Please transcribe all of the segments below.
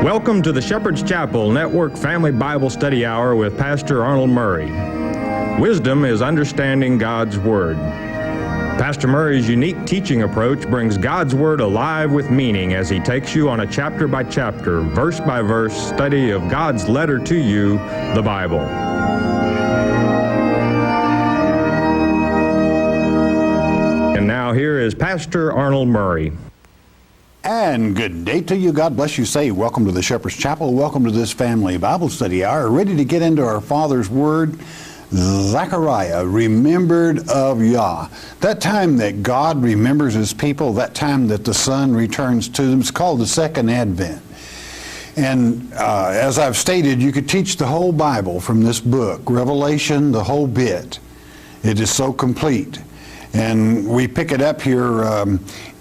Welcome to the Shepherd's Chapel Network Family Bible Study Hour with Pastor Arnold Murray. Wisdom is understanding God's Word. Pastor Murray's unique teaching approach brings God's Word alive with meaning as he takes you on a chapter-by-chapter, verse-by-verse study of God's letter to you, the Bible. And now here is Pastor Arnold Murray. And good day to you. God bless you. Say, welcome to the Shepherd's Chapel. Welcome to this family Bible study hour. Ready to get into our Father's Word. Zechariah, remembered of Yah. That time that God remembers His people, that time that the Son returns to them, it's called the Second Advent. And as I've stated, you could teach the whole Bible from this book, Revelation, the whole bit. It is so complete. And we pick it up here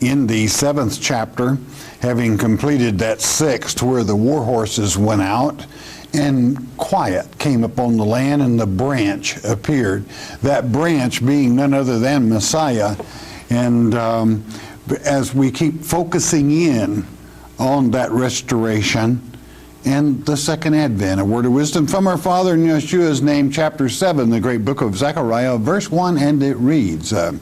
in the 7th chapter, having completed that 6th where the war horses went out and quiet came upon the land and the branch appeared. That branch being none other than Messiah. And as we keep focusing in on that restoration and the Second Advent, a word of wisdom from our Father in Yeshua's name, chapter 7, the great book of Zechariah, verse 1, and it reads, And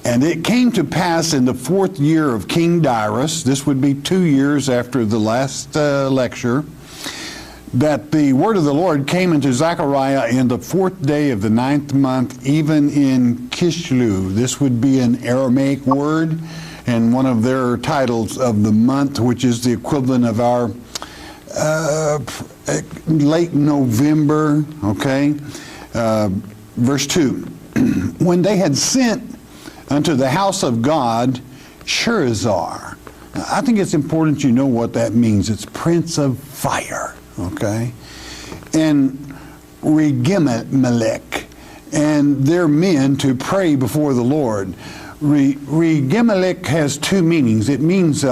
it came to pass in the 4th year of King Darius, this would be 2 years after the last lecture, that the word of the Lord came unto Zechariah in the 4th day of the 9th month, even in Kishlu. This would be an Aramaic word, and one of their titles of the month, which is the equivalent of our late November, okay? Verse 2, when they had sent unto the house of God Sherazar. I think it's important you know what that means. It's Prince of Fire, okay? And Regimelech, and their men to pray before the Lord. Regimelech has two meanings. It means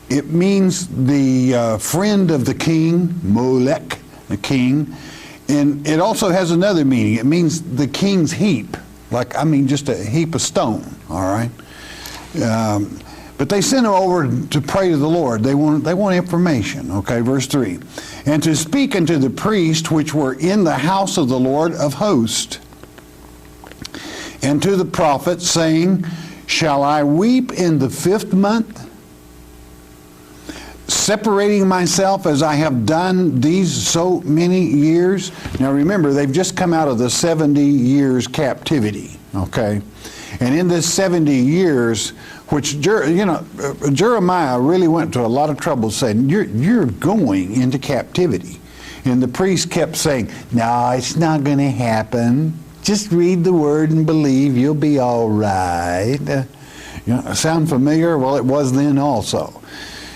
the friend of the king, Molech, the king, and it also has another meaning. It means the king's heap, just a heap of stone, all right? But they sent him over to pray to the Lord. They want information, okay? Verse 3, and to speak unto the priests which were in the house of the Lord of hosts, and to the prophets, saying, shall I weep in the 5th month, separating myself as I have done these so many years? Now remember, they've just come out of the 70 years captivity, okay? And in this 70 years, which, Jeremiah really went to a lot of trouble saying, you're going into captivity. And the priest kept saying, no, it's not going to happen. Just read the word and believe, you'll be all right. Sound familiar? Well, it was then also.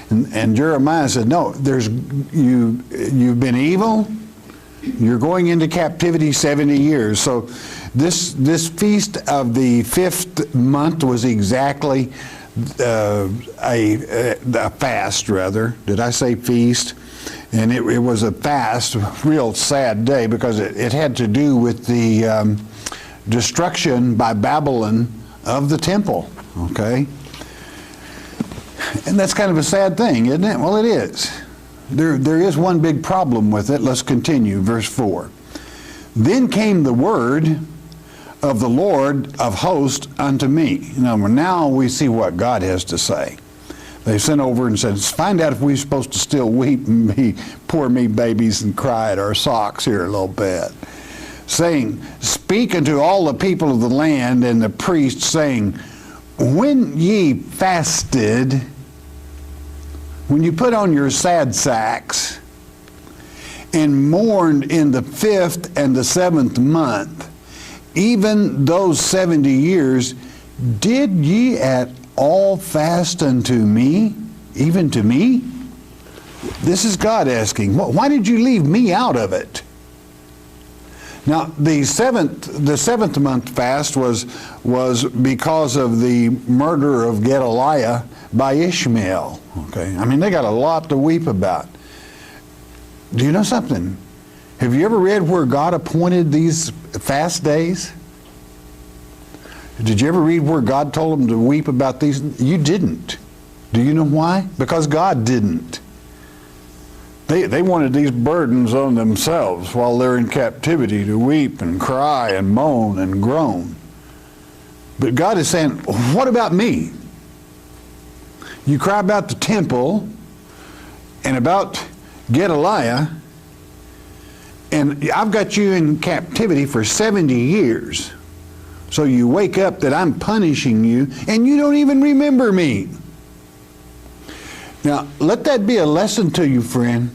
And Jeremiah said, no, you've been evil. You're going into captivity 70 years. So this feast of the 5th month was exactly a fast, rather. Did I say feast? And it was a fast, real sad day, because it had to do with the destruction by Babylon of the temple, okay? And that's kind of a sad thing, isn't it? Well, it is. There is one big problem with it. Let's continue, verse 4. Then came the word of the Lord of hosts unto me. Now we see what God has to say. They sent over and said, find out if we're supposed to still weep and be poor me babies and cry at our socks here a little bit. Saying, speak unto all the people of the land and the priests, saying, when ye fasted, when you put on your sad sacks and mourned in the 5th and the 7th month, even those 70 years, did ye at all fast unto me, even to me? This is God asking, why did you leave me out of it? Now, the seventh month fast was because of the murder of Gedaliah by Ishmael. Okay, they got a lot to weep about. Do you know something? Have you ever read where God appointed these fast days? Did you ever read where God told them to weep about these? You didn't. Do you know why? Because God didn't. They wanted these burdens on themselves while they're in captivity to weep and cry and moan and groan. But God is saying, what about me? You cry about the temple and about Gedaliah, and I've got you in captivity for 70 years. So you wake up that I'm punishing you, and you don't even remember me. Now, let that be a lesson to you, friend.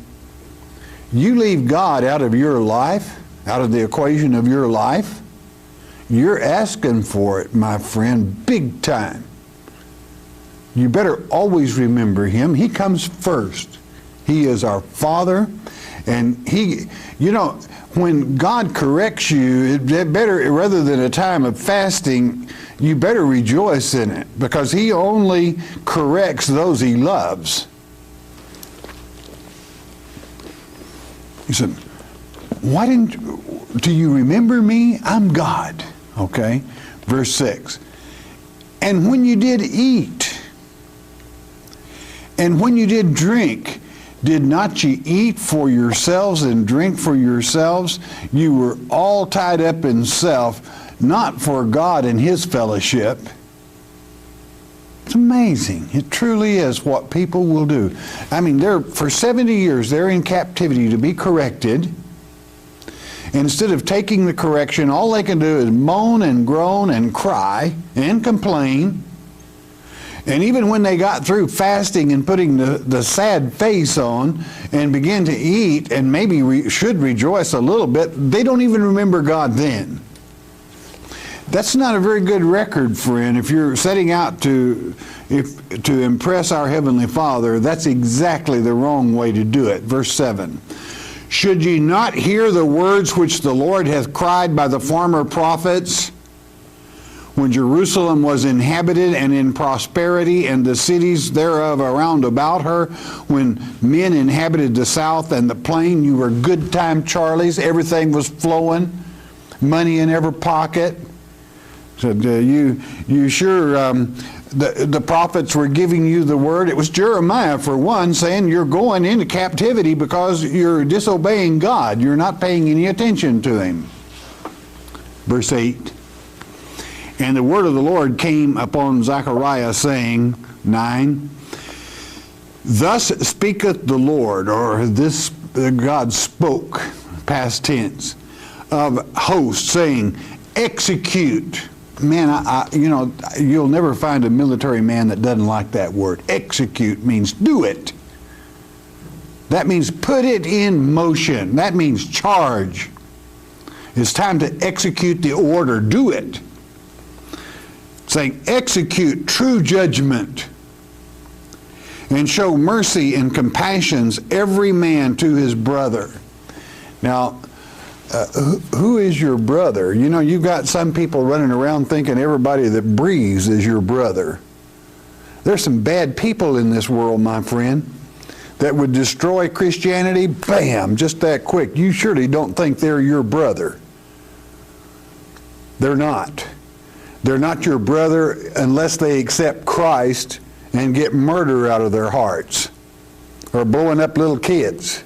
You leave God out of your life, out of the equation of your life, you're asking for it, my friend, big time. You better always remember Him. He comes first. He is our Father. And He, you know, when God corrects you, it better, rather than a time of fasting, you better rejoice in it, because He only corrects those He loves. He said, do you remember me? I'm God. Okay, verse 6. And when you did eat, and when you did drink, did not ye eat for yourselves and drink for yourselves? You were all tied up in self, not for God and His fellowship. It's amazing. It truly is what people will do. I mean, for 70 years, they're in captivity to be corrected. And instead of taking the correction, all they can do is moan and groan and cry and complain. And even when they got through fasting and putting the sad face on and begin to eat and maybe should rejoice a little bit, they don't even remember God then. That's not a very good record, friend. If you're setting out to impress our Heavenly Father, that's exactly the wrong way to do it. Verse 7. Should ye not hear the words which the Lord hath cried by the former prophets, when Jerusalem was inhabited and in prosperity, and the cities thereof around about her, when men inhabited the south and the plain? You were good time Charlies. Everything was flowing, money in every pocket. Said, you sure the prophets were giving you the word? It was Jeremiah, for one, saying you're going into captivity because you're disobeying God. You're not paying any attention to Him. Verse 8. And the word of the Lord came upon Zechariah, saying, 9, Thus speaketh the Lord, or this God spoke, past tense, of hosts, saying, execute. Man, you'll never find a military man that doesn't like that word. Execute means do it. That means put it in motion. That means charge. It's time to execute the order. Do it. Saying, execute true judgment and show mercy and compassions every man to his brother. Now, who is your brother? You know, you've got some people running around thinking everybody that breathes is your brother. There's some bad people in this world, my friend, that would destroy Christianity, bam, just that quick. You surely don't think they're your brother. They're not. They're not your brother unless they accept Christ and get murder out of their hearts or blowing up little kids.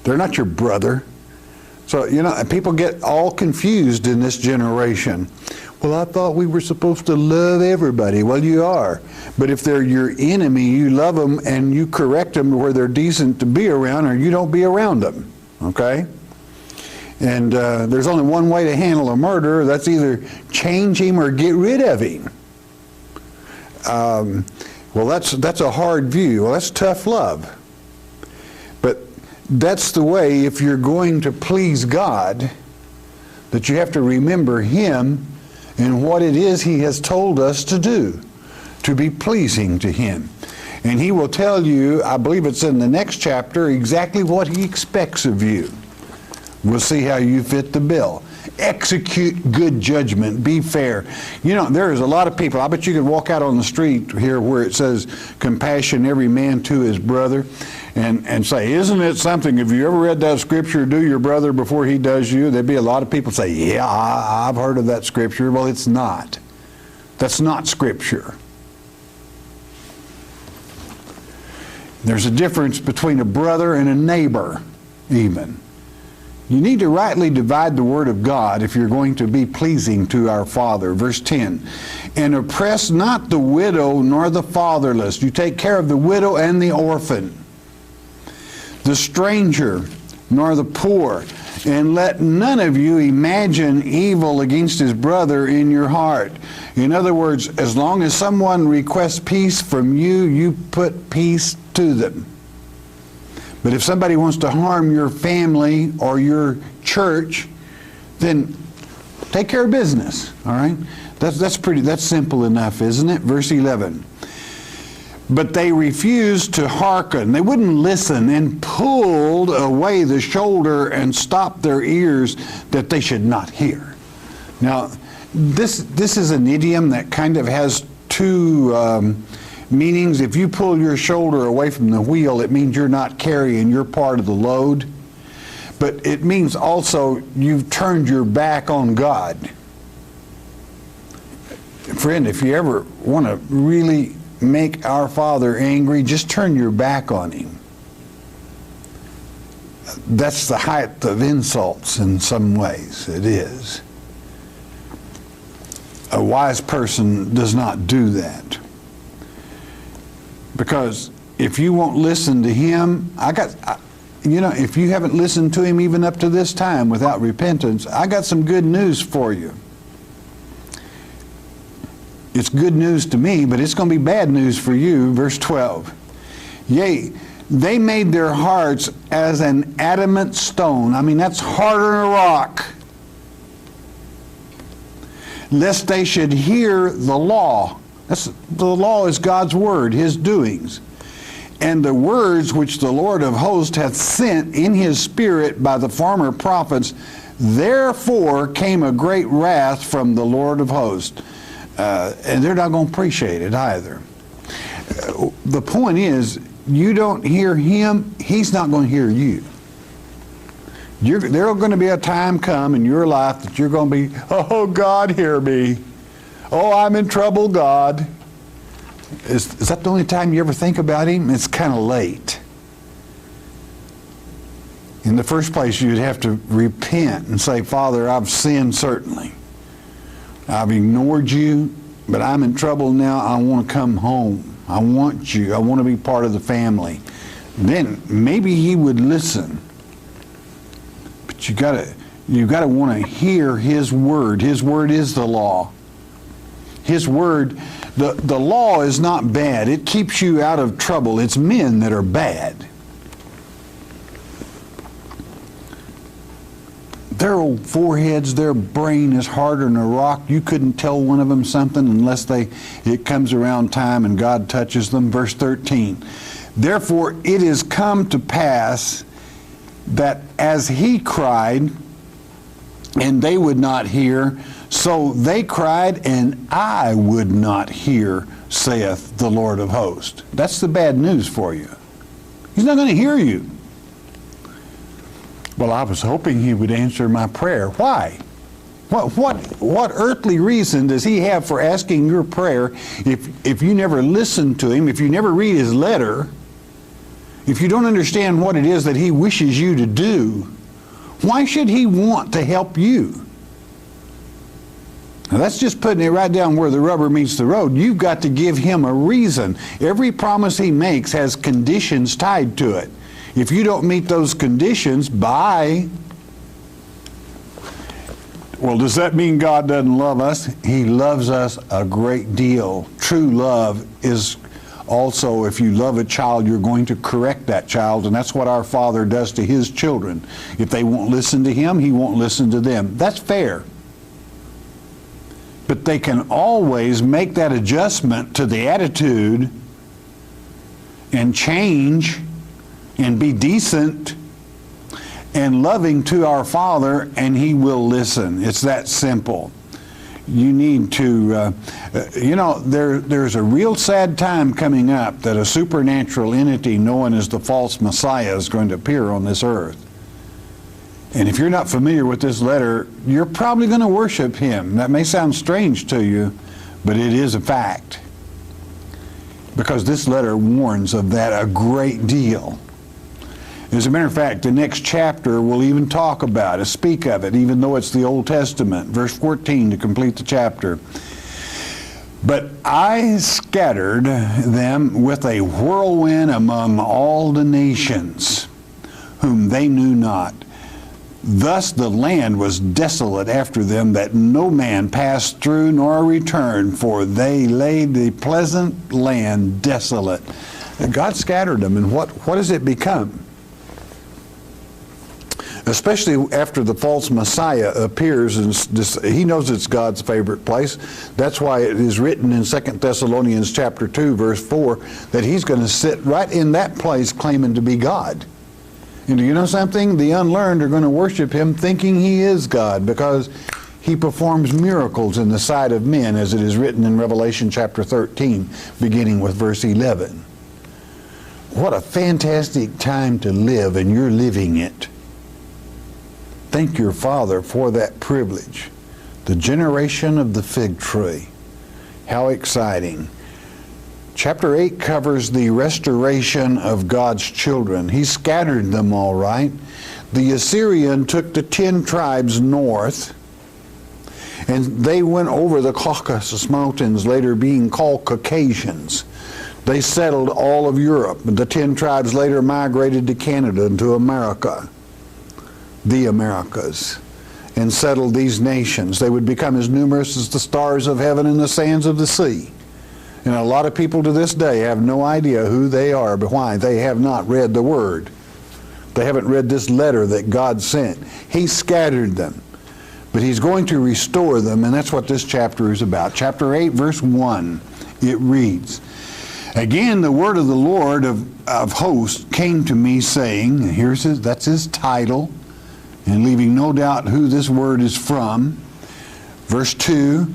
They're not your brother. So, you know, people get all confused in this generation. Well, I thought we were supposed to love everybody. Well, you are. But if they're your enemy, you love them and you correct them to where they're decent to be around, or you don't be around them. Okay? And there's only one way to handle a murderer. That's either change him or get rid of him. Well, that's a hard view. Well, that's tough love. But that's the way, if you're going to please God, that you have to remember Him and what it is He has told us to do, to be pleasing to Him. And He will tell you, I believe it's in the next chapter, exactly what He expects of you. We'll see how you fit the bill. Execute good judgment. Be fair. You know, there is a lot of people, I bet you could walk out on the street here where it says, compassion every man to his brother, and say, isn't it something, have you ever read that scripture, do your brother before he does you? There'd be a lot of people say, yeah, I've heard of that scripture. Well, it's not. That's not scripture. There's a difference between a brother and a neighbor, even. You need to rightly divide the word of God if you're going to be pleasing to our Father. Verse 10, and oppress not the widow nor the fatherless. You take care of the widow and the orphan, the stranger nor the poor. And let none of you imagine evil against his brother in your heart. In other words, as long as someone requests peace from you, you put peace to them. But if somebody wants to harm your family or your church, then take care of business. All right? That's simple enough, isn't it? Verse 11. But they refused to hearken. They wouldn't listen, and pulled away the shoulder and stopped their ears that they should not hear. Now, this is an idiom that kind of has two meanings. If you pull your shoulder away from the wheel, it means you're not carrying your part of the load. But it means also you've turned your back on God. Friend, if you ever want to really make our Father angry, just turn your back on him. That's the height of insults in some ways. It is. A wise person does not do that. Because if you won't listen to him, if you haven't listened to him even up to this time without repentance, I got some good news for you. It's good news to me, but it's going to be bad news for you. Verse 12. Yea, they made their hearts as an adamant stone. I mean, that's harder than a rock. Lest they should hear the law. The law is God's word, his doings. And the words which the Lord of hosts hath sent in his spirit by the former prophets. Therefore came a great wrath from the Lord of hosts. And they're not going to appreciate it either. The point is, you don't hear him, he's not going to hear you. There's going to be a time come in your life that you're going to be, oh, God, hear me. Oh, I'm in trouble, God. Is that the only time you ever think about him? It's kind of late. In the first place, you'd have to repent and say, Father, I've sinned certainly. I've ignored you, but I'm in trouble now. I want to come home. I want you. I want to be part of the family. Then maybe he would listen. But you got to want to hear his word. His word is the law. His word, the law is not bad. It keeps you out of trouble. It's men that are bad. Their old foreheads, their brain is harder than a rock. You couldn't tell one of them something unless it comes around time and God touches them. Verse 13. Therefore it is come to pass that as he cried, and they would not hear, so they cried, and I would not hear, saith the Lord of hosts. That's the bad news for you. He's not going to hear you. Well, I was hoping he would answer my prayer. Why? What earthly reason does he have for asking your prayer if you never listen to him, if you never read his letter, if you don't understand what it is that he wishes you to do? Why should he want to help you? Now that's just putting it right down where the rubber meets the road. You've got to give him a reason. Every promise he makes has conditions tied to it. If you don't meet those conditions, bye. Well, does that mean God doesn't love us? He loves us a great deal. True love is also, if you love a child, you're going to correct that child, and that's what our Father does to his children. If they won't listen to him, he won't listen to them. That's fair. But they can always make that adjustment to the attitude and change and be decent and loving to our Father, and he will listen. It's that simple. You need to, there's a real sad time coming up that a supernatural entity known as the false Messiah is going to appear on this earth. And if you're not familiar with this letter, you're probably going to worship him. That may sound strange to you, but it is a fact. because this letter warns of that a great deal. As a matter of fact, the next chapter will even talk about it, speak of it, even though it's the Old Testament. Verse 14 to complete the chapter. But I scattered them with a whirlwind among all the nations, whom they knew not. Thus the land was desolate after them, that no man passed through nor returned, for they laid the pleasant land desolate. And God scattered them, and what does it become? Especially after the false Messiah appears, and he knows it's God's favorite place. That's why it is written in 2 Thessalonians chapter 2, verse 4, that he's going to sit right in that place claiming to be God. And do you know something? The unlearned are going to worship him thinking he is God, because he performs miracles in the sight of men, as it is written in Revelation chapter 13, beginning with verse 11. What a fantastic time to live, and you're living it. Thank your Father for that privilege. The generation of the fig tree. How exciting. Chapter 8 covers the restoration of God's children. He scattered them all right. The Assyrian took the 10 tribes north, and they went over the Caucasus Mountains, later being called Caucasians. They settled all of Europe. The 10 tribes later migrated to Canada and to America, the Americas, and settled these nations. They would become as numerous as the stars of heaven and the sands of the sea. And a lot of people to this day have no idea who they are, but why? They have not read the Word. They haven't read this letter that God sent. He scattered them, but he's going to restore them, and that's what this chapter is about. Chapter 8, verse 1, it reads, Again, the word of the Lord of hosts came to me, saying, that's his title, and leaving no doubt who this word is from. Verse 2,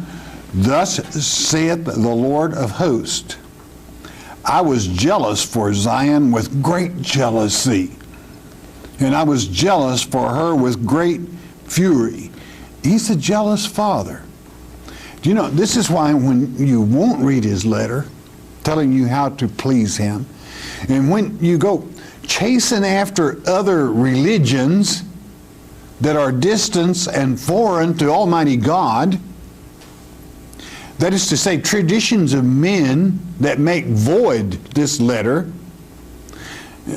Thus saith the Lord of hosts, I was jealous for Zion with great jealousy, and I was jealous for her with great fury. He's a jealous father. Do you know, this is why when you won't read his letter, telling you how to please him, and when you go chasing after other religions that are distant and foreign to Almighty God, that is to say, traditions of men that make void this letter,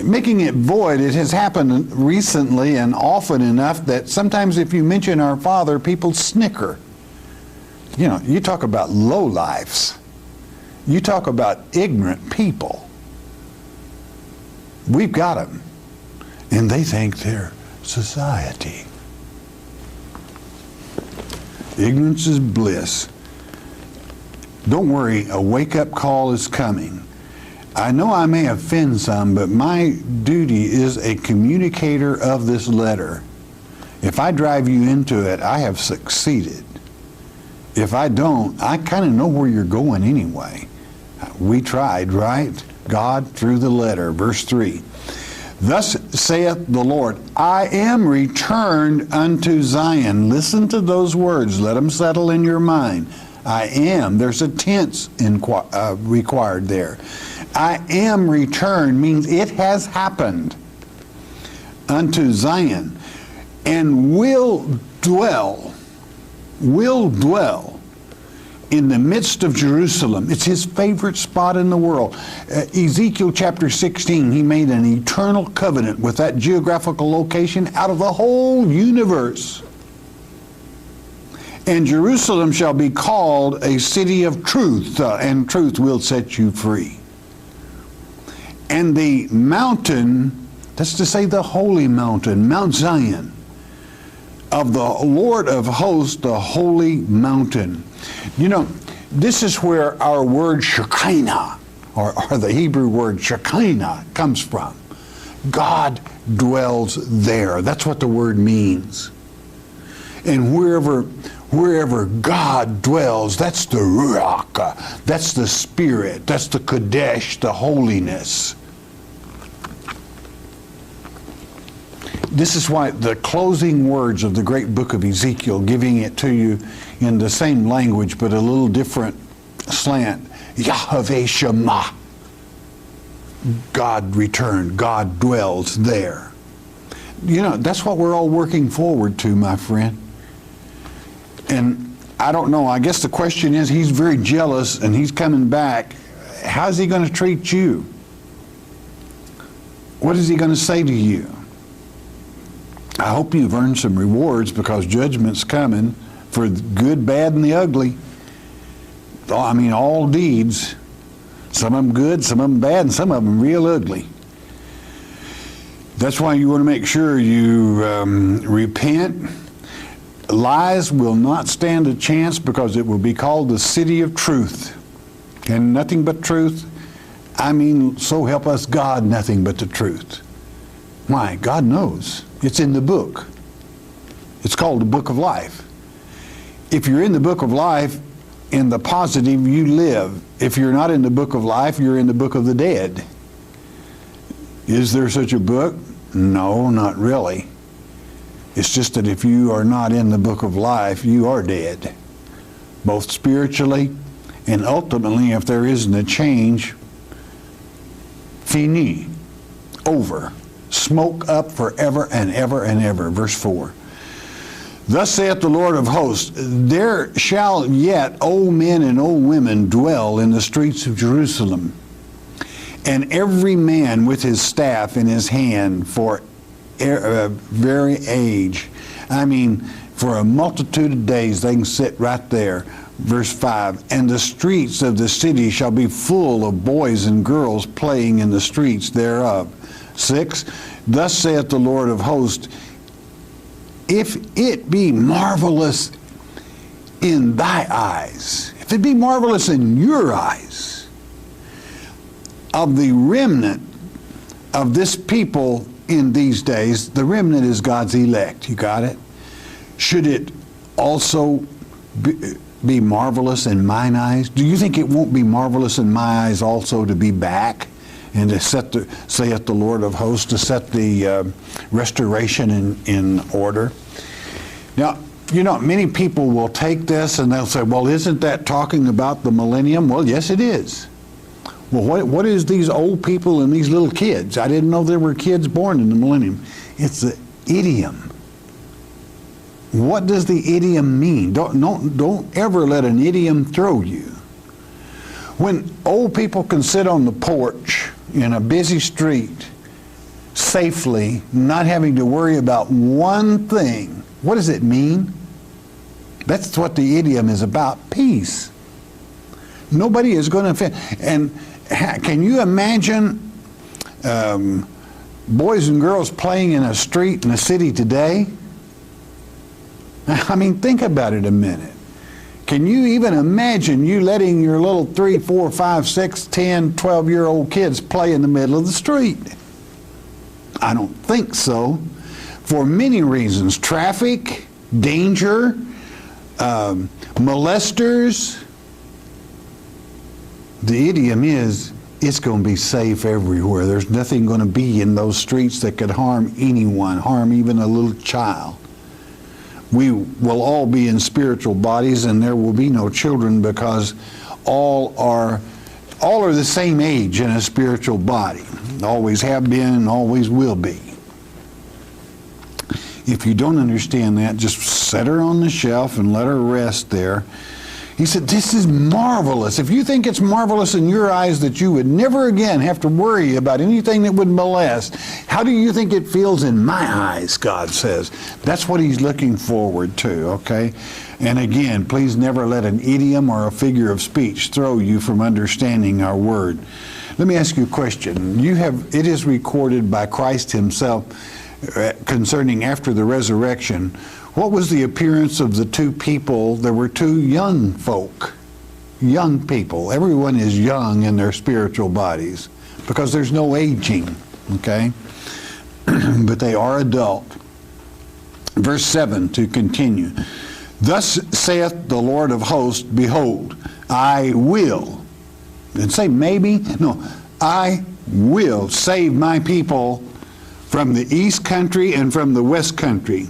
making it void, it has happened recently and often enough that sometimes if you mention our Father, people snicker. You know, you talk about lowlifes. You talk about ignorant people. We've got them, and they think they're society. Ignorance is bliss. Don't worry, a wake-up call is coming. I know I may offend some, but my duty is a communicator of this letter. If I drive you into it, I have succeeded. If I don't, I kind of know where you're going anyway. We tried, right? God through the letter. Verse 3. Thus saith the Lord, I am returned unto Zion. Listen to those words. Let them settle in your mind. I am. There's a tense required there. I am returned means it has happened unto Zion, and will dwell in the midst of Jerusalem. It's his favorite spot in the world. Ezekiel chapter 16, he made an eternal covenant with that geographical location out of the whole universe. And Jerusalem shall be called a city of truth, and truth will set you free. And the mountain, that's to say the holy mountain, Mount Zion, of the Lord of hosts, the holy mountain. You know, this is where our word Shekinah, or the Hebrew word Shekinah, comes from. God dwells there. That's what the word means. And wherever God dwells, that's the Ruach, that's the Spirit, that's the Kodesh, the holiness. This is why the closing words of the great book of Ezekiel, giving it to you in the same language but a little different slant, Yahweh Shema, God returned. God dwells there. You know, that's what we're all working forward to, my friend. And I don't know, I guess the question is, he's very jealous and he's coming back. How's he going to treat you? What is he going to say to you? I hope you've earned some rewards, because judgment's coming for the good, bad, and the ugly. I mean, all deeds. Some of them good, some of them bad, and some of them real ugly. That's why you want to make sure you repent. Lies will not stand a chance, because it will be called the city of truth. And nothing but truth. I mean, so help us God, nothing but the truth. Why? God knows. It's in the book. It's called the book of life. If you're in the book of life, in the positive, you live. If you're not in the book of life, you're in the book of the dead. Is there such a book? No, not really. It's just that if you are not in the book of life, you are dead. Both spiritually and ultimately, if there isn't a change, fini, over. Smoke up forever and ever and ever. Verse 4. Thus saith the Lord of hosts, there shall yet old men and old women dwell in the streets of Jerusalem, and every man with his staff in his hand for very age. I mean, for a multitude of days they can sit right there. Verse 5, and the streets of the city shall be full of boys and girls playing in the streets thereof. 6, thus saith the Lord of hosts, if it be marvelous in thy eyes, if it be marvelous in your eyes, of the remnant of this people in these days, the remnant is God's elect, you got it? Should it also be marvelous in mine eyes? Do you think it won't be marvelous in my eyes also to be back and to set the, saith the Lord of hosts, to set the restoration in order? Now, you know, many people will take this and they'll say, well, isn't that talking about the millennium? Well, yes, it is. Well, what is these old people and these little kids? I didn't know there were kids born in the millennium. It's the idiom. What does the idiom mean? Don't ever let an idiom throw you. When old people can sit on the porch in a busy street safely, not having to worry about one thing, what does it mean? That's what the idiom is about, peace. Nobody is going to offend. And can you imagine boys and girls playing in a street in a city today? I mean, think about it a minute. Can you even imagine you letting your little 3, 4, 5, 6, 10, 12-year-old kids play in the middle of the street? I don't think so. For many reasons. Traffic, danger, molesters. The idiom is, it's going to be safe everywhere. There's nothing going to be in those streets that could harm anyone, harm even a little child. We will all be in spiritual bodies, and there will be no children, because all are the same age in a spiritual body. Always have been and always will be. If you don't understand that, just set her on the shelf and let her rest there. He said, this is marvelous. If you think it's marvelous in your eyes that you would never again have to worry about anything that would molest, how do you think it feels in my eyes, God says? That's what he's looking forward to, okay? And again, please never let an idiom or a figure of speech throw you from understanding our word. Let me ask you a question. It is recorded by Christ himself concerning after the resurrection. What was the appearance of the two people? There were two young folk, young people. Everyone is young in their spiritual bodies because there's no aging, okay? But they are adult. Verse 7 to continue. Thus saith the Lord of hosts, behold, I will. Didn't say maybe. No, I will save my people from the east country and from the west country.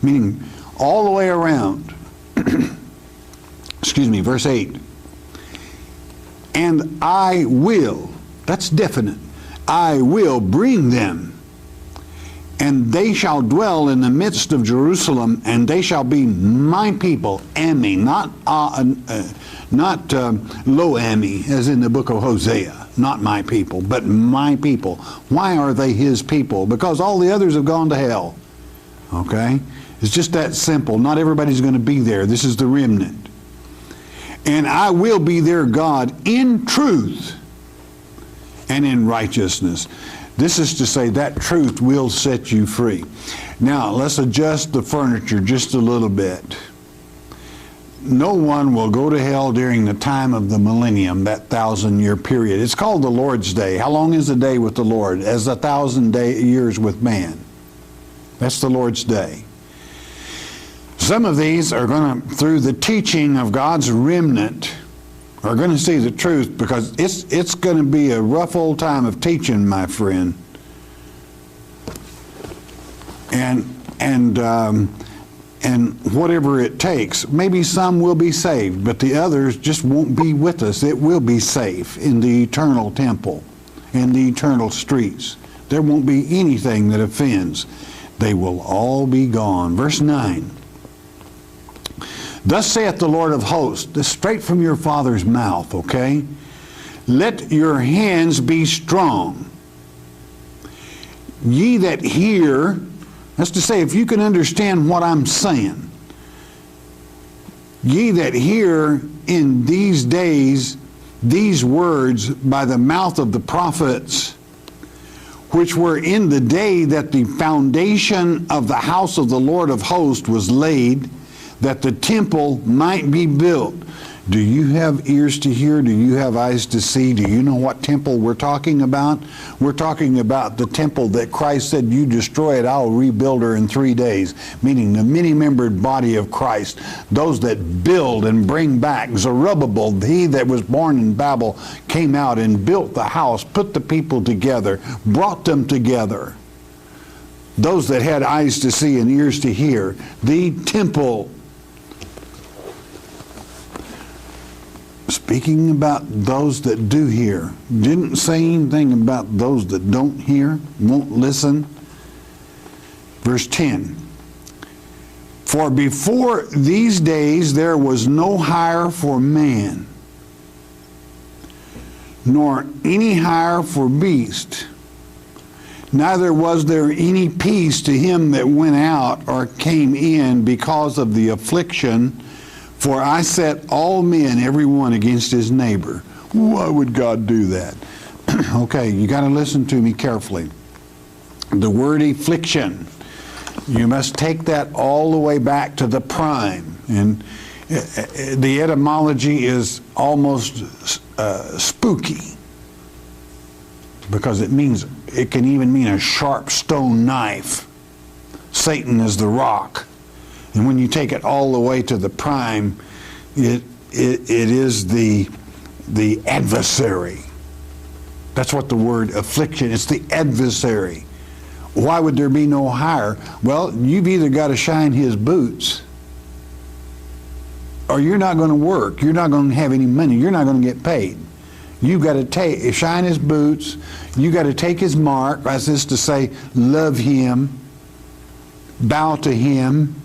Meaning all the way around. Excuse me, verse 8. And I will, that's definite, I will bring them, and they shall dwell in the midst of Jerusalem, and they shall be my people, Ami, not Lo Ami, as in the book of Hosea, not my people, but my people. Why are they his people? Because all the others have gone to hell. Okay? It's just that simple. Not everybody's going to be there. This is the remnant. And I will be their God in truth and in righteousness. This is to say that truth will set you free. Now, let's adjust the furniture just a little bit. No one will go to hell during the time of the millennium, that 1,000-year period. It's called the Lord's Day. How long is a day with the Lord? As 1,000 years with man. That's the Lord's Day. Some of these are going to, through the teaching of God's remnant, are going to see the truth, because it's going to be a rough old time of teaching, my friend. And whatever it takes. Maybe some will be saved, but the others just won't be with us. It will be safe in the eternal temple, in the eternal streets. There won't be anything that offends. They will all be gone. Verse 9. Thus saith the Lord of hosts, this straight from your Father's mouth, okay? Let your hands be strong. Ye that hear, that's to say, if you can understand what I'm saying, ye that hear in these days these words by the mouth of the prophets, which were in the day that the foundation of the house of the Lord of hosts was laid, that the temple might be built. Do you have ears to hear? Do you have eyes to see? Do you know what temple we're talking about? We're talking about the temple that Christ said, you destroy it, I'll rebuild her in 3 days. Meaning the many-membered body of Christ. Those that build and bring back. Zerubbabel, he that was born in Babel, came out and built the house, put the people together, brought them together. Those that had eyes to see and ears to hear. The temple. Speaking about those that do hear, didn't say anything about those that don't hear, won't listen. Verse 10. For before these days there was no hire for man, nor any hire for beast, neither was there any peace to him that went out or came in because of the affliction. For I set all men, every one against his neighbor. Why would God do that? Okay, you got to listen to me carefully. The word affliction, you must take that all the way back to the prime. And the etymology is almost spooky, because it can even mean a sharp stone knife. Satan is the rock. And when you take it all the way to the prime, it is the adversary. That's what the word affliction, it's the adversary. Why would there be no hire? Well, you've either got to shine his boots, or you're not going to work. You're not going to have any money. You're not going to get paid. You've got to shine his boots. You've got to take his mark, as is to say, love him, bow to him,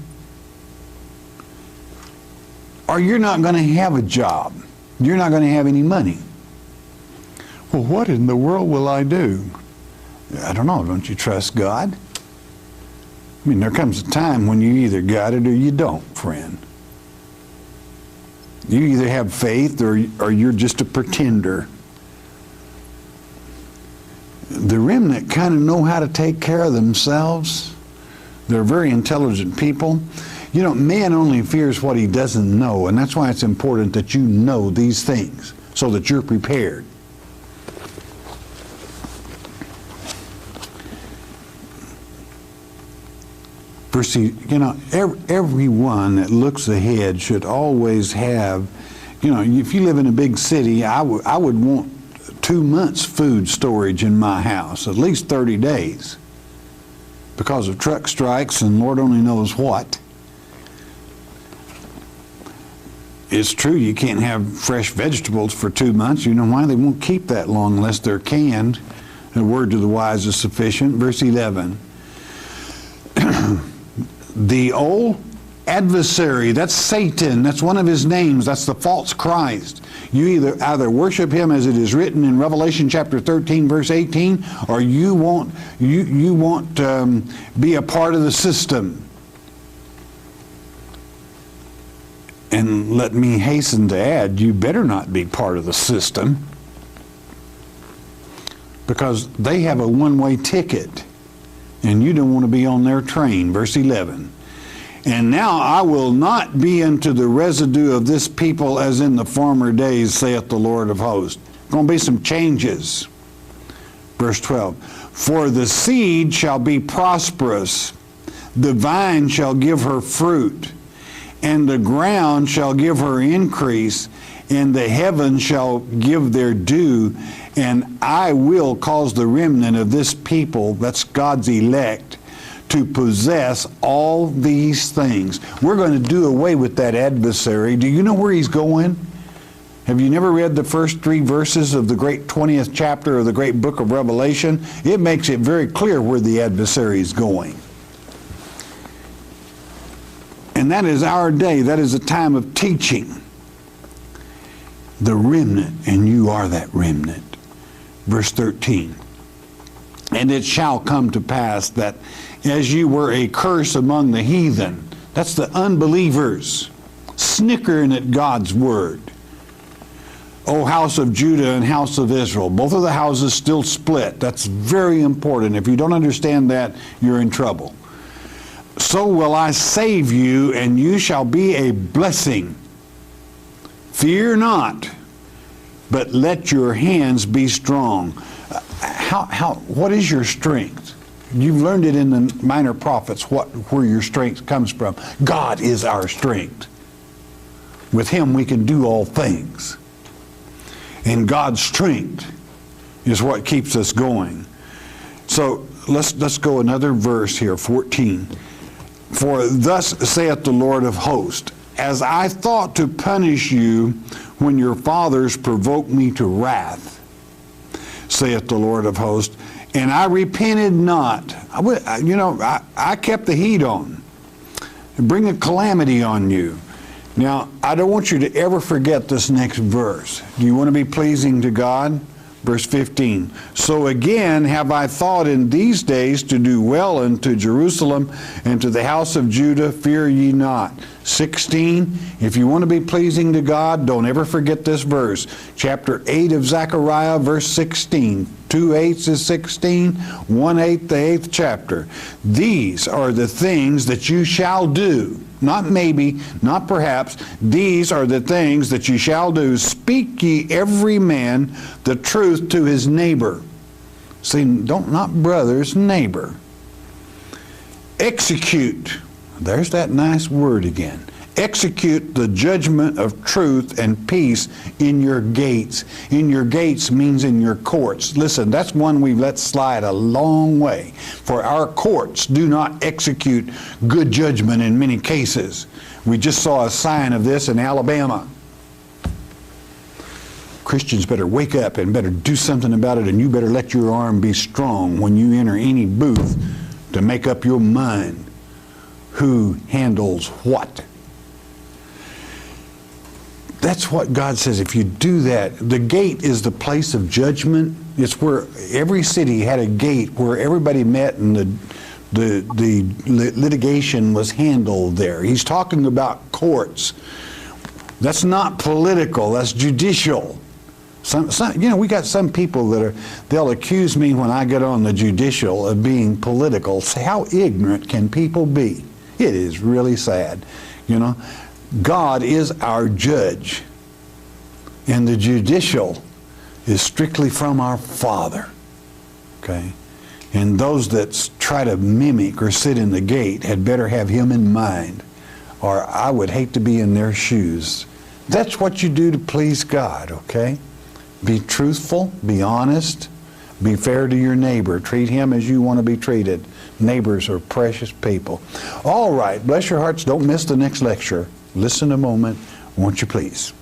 or you're not going to have a job. You're not going to have any money. Well, what in the world will I do? I don't know. Don't you trust God? I mean, there comes a time when you either got it or you don't, friend. You either have faith or you're just a pretender. The remnant kind of know how to take care of themselves. They're very intelligent people. You know, man only fears what he doesn't know, and that's why it's important that you know these things so that you're prepared. See, you know, everyone that looks ahead should always have, you know, if you live in a big city, I would want 2 months food storage in my house, at least 30 days, because of truck strikes and Lord only knows what. It's true you can't have fresh vegetables for 2 months. You know why? They won't keep that long unless they're canned. The word to the wise is sufficient. Verse 11. The old adversary, that's Satan, that's one of his names, that's the false Christ. You either worship him as it is written in Revelation chapter 13 verse 18, or you won't be a part of the system. And let me hasten to add, you better not be part of the system, because they have a one-way ticket and you don't want to be on their train. Verse 11. And now I will not be unto the residue of this people as in the former days, saith the Lord of hosts. Going to be some changes. Verse 12. For the seed shall be prosperous, the vine shall give her fruit, and the ground shall give her increase, and the heavens shall give their dew, and I will cause the remnant of this people, that's God's elect, to possess all these things. We're going to do away with that adversary. Do you know where he's going? Have you never read the first 3 verses of the great 20th chapter of the great book of Revelation? It makes it very clear where the adversary is going. And that is our day. That is a time of teaching. The remnant, and you are that remnant. Verse 13. And it shall come to pass that as you were a curse among the heathen, that's the unbelievers, snickering at God's word. O house of Judah and house of Israel, both of the houses still split. That's very important. If you don't understand that, you're in trouble. So will I save you, and you shall be a blessing. Fear not, but let your hands be strong. What is your strength? You've learned it in the minor prophets, where your strength comes from. God is our strength. With him we can do all things. And God's strength is what keeps us going. So let's go another verse here, 14. For thus saith the Lord of hosts, as I thought to punish you when your fathers provoked me to wrath, saith the Lord of hosts, and I repented not. I kept the heat on. Bring a calamity on you. Now, I don't want you to ever forget this next verse. Do you want to be pleasing to God? Verse 15. So again have I thought in these days to do well unto Jerusalem and to the house of Judah, fear ye not. 16. If you want to be pleasing to God, don't ever forget this verse. Chapter 8 of Zechariah, verse 16. 2/8 is 16, 1/8 the 8th chapter. These are the things that you shall do. Not maybe, not perhaps. These are the things that you shall do. Speak ye every man the truth to his neighbor. See, not brothers, neighbor. Execute. There's that nice word again. Execute the judgment of truth and peace in your gates. In your gates means in your courts. Listen, that's one we've let slide a long way. For our courts do not execute good judgment in many cases. We just saw a sign of this in Alabama. Christians better wake up and better do something about it, and you better let your arm be strong when you enter any booth to make up your mind who handles what. That's what God says. If you do that, the gate is the place of judgment. It's where every city had a gate where everybody met and the litigation was handled there. He's talking about courts. That's not political. That's judicial. We got some people they'll accuse me when I get on the judicial of being political. Say, how ignorant can people be? It is really sad, God is our judge, and the judicial is strictly from our Father, okay? And those that try to mimic or sit in the gate had better have him in mind, or I would hate to be in their shoes. That's what you do to please God, okay? Be truthful, be honest, be fair to your neighbor. Treat him as you want to be treated. Neighbors are precious people. All right, bless your hearts. Don't miss the next lecture. Listen a moment, won't you please?